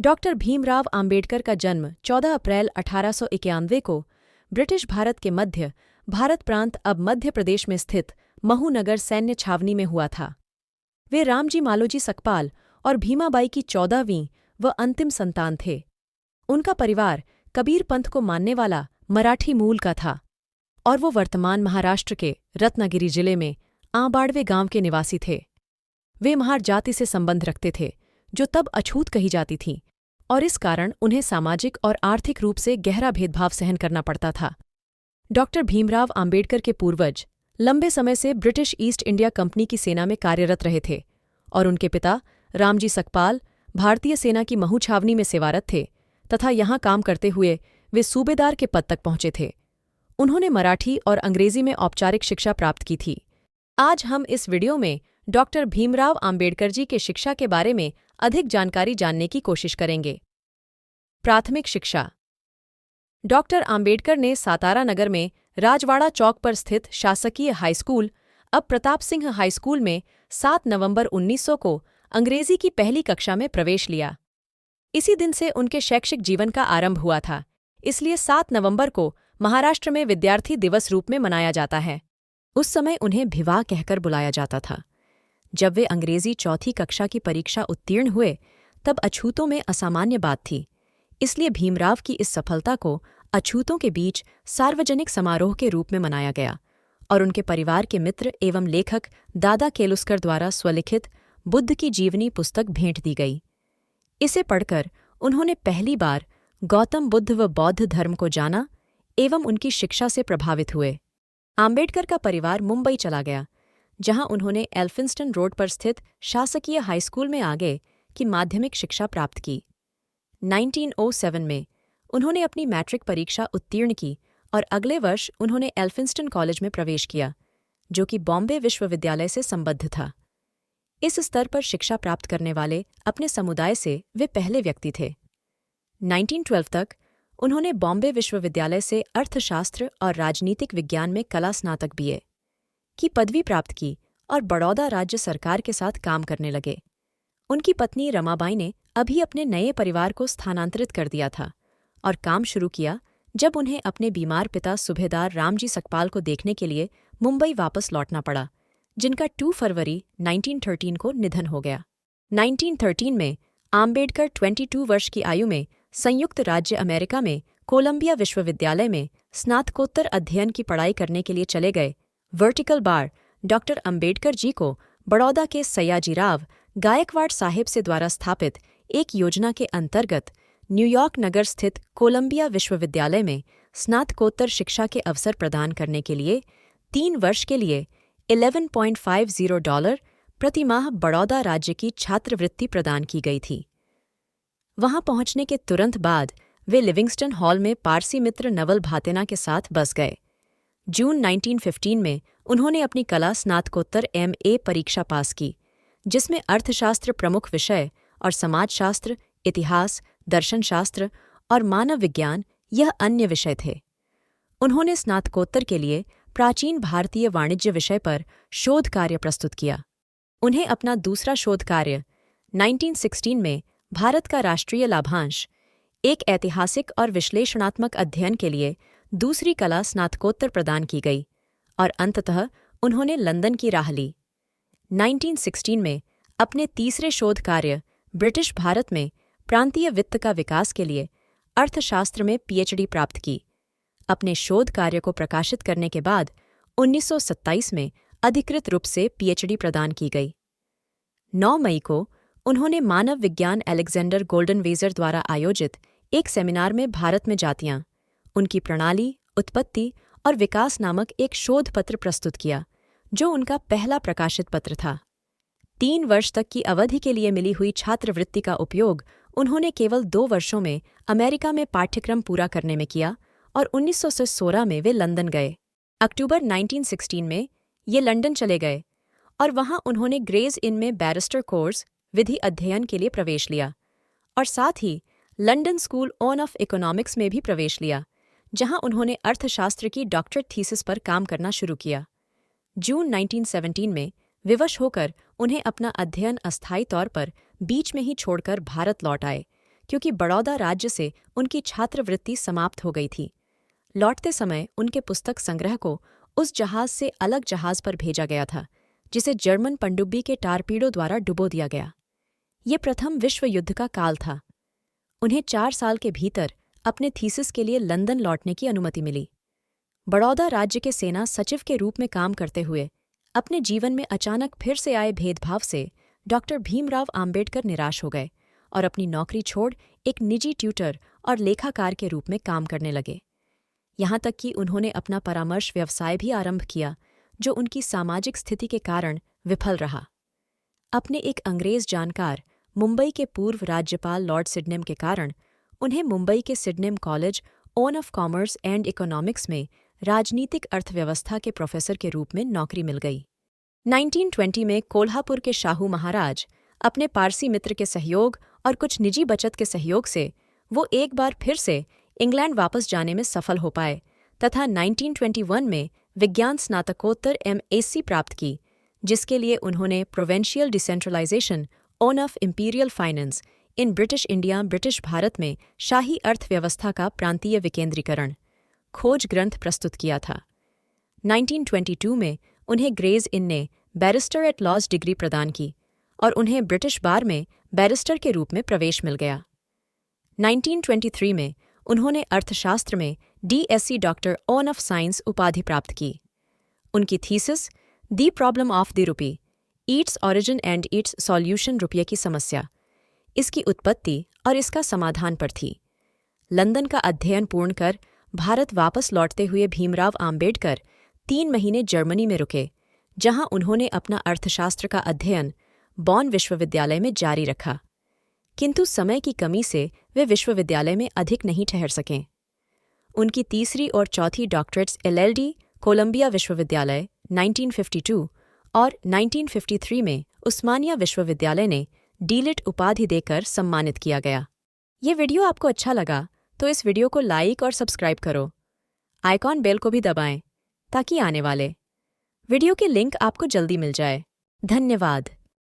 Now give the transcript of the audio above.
Doctor Bhimrao Ambedkar का जन्म 14 अप्रैल 1891 को ब्रिटिश भारत के मध्य भारत प्रांत अब मध्य प्रदेश में स्थित महू नगर सैन्य छावनी में हुआ था। वे रामजी मालोजी सकपाल और भीमाबाई की 14वीं व अंतिम संतान थे। उनका परिवार कबीर पंथ को मानने वाला मराठी मूल का था और वो वर्तमान महाराष्ट्र के रत्नागिरी जिले में आंबाड़वे गांव के निवासी थे। वे महार जाति से संबंध रखते थे, जो तब अछूत कही जाती थीं, और इस कारण उन्हें सामाजिक और आर्थिक रूप से गहरा भेदभाव सहन करना पड़ता था। डॉक्टर भीमराव आम्बेडकर के पूर्वज लंबे समय से ब्रिटिश ईस्ट इंडिया कंपनी की सेना में कार्यरत रहे थे और उनके पिता रामजी सकपाल भारतीय सेना की महू छावनी में सेवारत थे तथा यहाँ काम करते हुए वे सूबेदार के पद तक पहुंचे थे। उन्होंने मराठी और अंग्रेजी में औपचारिक शिक्षा प्राप्त की थी। आज हम इस वीडियो में डॉक्टर भीमराव आम्बेडकर जी के शिक्षा के बारे में अधिक जानकारी जानने की कोशिश करेंगे। प्राथमिक शिक्षा। डॉक्टर आम्बेडकर ने सातारा नगर में राजवाड़ा चौक पर स्थित शासकीय हाईस्कूल, अब प्रताप सिंह हाईस्कूल में 7 नवंबर 1900 को अंग्रेजी की पहली कक्षा में प्रवेश लिया। इसी दिन से उनके शैक्षिक जीवन का आरंभ हुआ था, इसलिए 7 नवंबर को महाराष्ट्र में विद्यार्थी दिवस रूप में मनाया जाता है। उस समय उन्हें भिवा कहकर बुलाया जाता था। जब वे अंग्रेजी चौथी कक्षा की परीक्षा उत्तीर्ण हुए तब अछूतों में असामान्य बात थी, इसलिए भीमराव की इस सफलता को अछूतों के बीच सार्वजनिक समारोह के रूप में मनाया गया और उनके परिवार के मित्र एवं लेखक दादा केलुस्कर द्वारा स्वलिखित बुद्ध की जीवनी पुस्तक भेंट दी गई। इसे पढ़कर उन्होंने पहली बार गौतम बुद्ध व बौद्ध धर्म को जाना एवं उनकी शिक्षा से प्रभावित हुए। आम्बेडकर का परिवार मुंबई चला गया, जहां उन्होंने एल्फिंस्टन रोड पर स्थित शासकीय हाईस्कूल में आगे की माध्यमिक शिक्षा प्राप्त की। 1907 में उन्होंने अपनी मैट्रिक परीक्षा उत्तीर्ण की और अगले वर्ष उन्होंने एल्फिंस्टन कॉलेज में प्रवेश किया, जो कि बॉम्बे विश्वविद्यालय से संबद्ध था। इस स्तर पर शिक्षा प्राप्त करने वाले अपने समुदाय से वे पहले व्यक्ति थे। 1912 तक उन्होंने बॉम्बे विश्वविद्यालय से अर्थशास्त्र और राजनीतिक विज्ञान में कला स्नातक बीए की पदवी प्राप्त की और बड़ौदा राज्य सरकार के साथ काम करने लगे। उनकी पत्नी रमाबाई ने अभी अपने नए परिवार को स्थानांतरित कर दिया था और काम शुरू किया जब उन्हें अपने बीमार पिता सूबेदार रामजी सकपाल को देखने के लिए मुंबई वापस लौटना पड़ा, जिनका 2 फरवरी 1913 को निधन हो गया। 1913 में आम्बेडकर 22 वर्ष की आयु में संयुक्त राज्य अमेरिका में कोलंबिया विश्वविद्यालय में स्नातकोत्तर अध्ययन की पढ़ाई करने के लिए चले गए। Vertical bar doctor Ambedkar ji को बड़ौदा के सयाजीराव गायकवाड़ साहिब से द्वारा स्थापित एक योजना के अंतर्गत न्यूयॉर्क नगर स्थित कोलंबिया विश्वविद्यालय में स्नातकोत्तर शिक्षा के अवसर प्रदान करने के लिए 3 वर्ष के लिए $11.50 प्रति माह बड़ौदा राज्य की छात्रवृत्ति प्रदान की गई थी। वहां पहुंचने के तुरंत बाद वे लिविंगस्टन हॉल में पारसी मित्र नवल भातेना के साथ बस गए। जून 1915 में उन्होंने अपनी कला स्नातकोत्तर MA परीक्षा पास की, जिसमें अर्थशास्त्र प्रमुख विषय और समाजशास्त्र, इतिहास, दर्शनशास्त्र और मानव विज्ञान यह अन्य विषय थे। उन्होंने स्नातकोत्तर के लिए प्राचीन भारतीय वाणिज्य विषय पर शोध कार्य प्रस्तुत किया। उन्हें अपना दूसरा शोध कार्य 1916 में भारत का राष्ट्रीय लाभांश, एक ऐतिहासिक और विश्लेषणात्मक अध्ययन के लिए दूसरी कला स्नातकोत्तर प्रदान की गई और अंततः उन्होंने लंदन की राह ली। 1916 में अपने तीसरे शोध कार्य ब्रिटिश भारत में प्रांतीय वित्त का विकास के लिए अर्थशास्त्र में PhD प्राप्त की। अपने शोध कार्य को प्रकाशित करने के बाद 1927 में अधिकृत रूप से PhD प्रदान की गई। 9 मई को उन्होंने मानव विज्ञान अलेक्जेंडर गोल्डनवेजर द्वारा आयोजित एक सेमिनार में भारत में जातियां, उनकी प्रणाली, उत्पत्ति और विकास नामक एक शोध पत्र प्रस्तुत किया, जो उनका पहला प्रकाशित पत्र था। 3 वर्ष तक की अवधि के लिए मिली हुई छात्रवृत्ति का उपयोग उन्होंने केवल 2 वर्षों में अमेरिका में पाठ्यक्रम पूरा करने में किया और 1916 में वे लंदन गए। अक्टूबर 1916 में ये लंदन चले गए और वहां उन्होंने ग्रेज इन में बैरिस्टर कोर्स विधि अध्ययन के लिए प्रवेश लिया और साथ ही लंदन स्कूल ऑफ इकोनॉमिक्स में भी प्रवेश लिया, जहां उन्होंने अर्थशास्त्र की डॉक्टरेट थीसिस पर काम करना शुरू किया। जून 1917 में विवश होकर उन्हें अपना अध्ययन अस्थायी तौर पर बीच में ही छोड़कर भारत लौट आए, क्योंकि बड़ौदा राज्य से उनकी छात्रवृत्ति समाप्त हो गई थी। लौटते समय उनके पुस्तक संग्रह को उस जहाज से अलग जहाज पर भेजा गया था जिसे जर्मन पनडुब्बी के टारपीडो द्वारा डुबो दिया गया। ये प्रथम विश्व युद्ध का काल था। उन्हें 4 साल के भीतर अपने थीसिस के लिए लंदन लौटने की अनुमति मिली। बड़ौदा राज्य के सेना सचिव के रूप में काम करते हुए अपने जीवन में अचानक फिर से आए भेदभाव से डॉक्टर भीमराव आम्बेडकर निराश हो गए और अपनी नौकरी छोड़ एक निजी ट्यूटर और लेखाकार के रूप में काम करने लगे। यहाँ तक कि उन्होंने अपना परामर्श व्यवसाय भी आरंभ किया, जो उनकी सामाजिक स्थिति के कारण विफल रहा। अपने एक अंग्रेज जानकार मुंबई के पूर्व राज्यपाल लॉर्ड सिडनेम के कारण उन्हें मुंबई के Sydenham college on off commerce and economics में राजनीतिक अर्थव्यवस्था के प्रोफेसर के रूप में नौकरी मिल गई। 1920 में कोल्हापुर के शाहू महाराज अपने पारसी मित्र के सहयोग और कुछ निजी बचत के सहयोग से वो एक बार फिर से इंग्लैंड वापस जाने में सफल हो पाए तथा 1921 में विज्ञान स्नातकोत्तर MSc प्राप्त की, जिसके लिए उन्होंने provincial decentralization on of imperial finance in British India British Bharat में शाही अर्थव्यवस्था का प्रांतीय विकेंद्रीकरण खोज ग्रंथ प्रस्तुत किया था। 1922 में उन्हें ग्रेज इन ने बैरिस्टर एट लॉज डिग्री प्रदान की और उन्हें ब्रिटिश बार में बैरिस्टर के रूप में प्रवेश मिल गया। 1923 में उन्होंने अर्थशास्त्र में DSc doctor on off science उपाधि प्राप्त की। उनकी thesis the problem of the rupee, its origin and it's solution, रुपये की समस्या, इसकी उत्पत्ति और इसका समाधान पर थी। लंदन का अध्ययन पूर्ण कर भारत वापस लौटते हुए भीमराव आम्बेडकर 3 महीने जर्मनी में रुके, जहां उन्होंने अपना अर्थशास्त्र का अध्ययन बॉन विश्वविद्यालय में जारी रखा, किंतु समय की कमी से वे विश्वविद्यालय में अधिक नहीं ठहर सकें। उनकी तीसरी और चौथी डॉक्टरेट्स LLD कोलंबिया विश्वविद्यालय 1952 और 1953 में उस्मानिया विश्वविद्यालय ने डीलिट उपाधि देकर सम्मानित किया गया। ये वीडियो आपको अच्छा लगा तो इस वीडियो को लाइक और सब्सक्राइब करो। आइकॉन बेल को भी दबाएं ताकि आने वाले वीडियो के लिंक आपको जल्दी मिल जाए। धन्यवाद।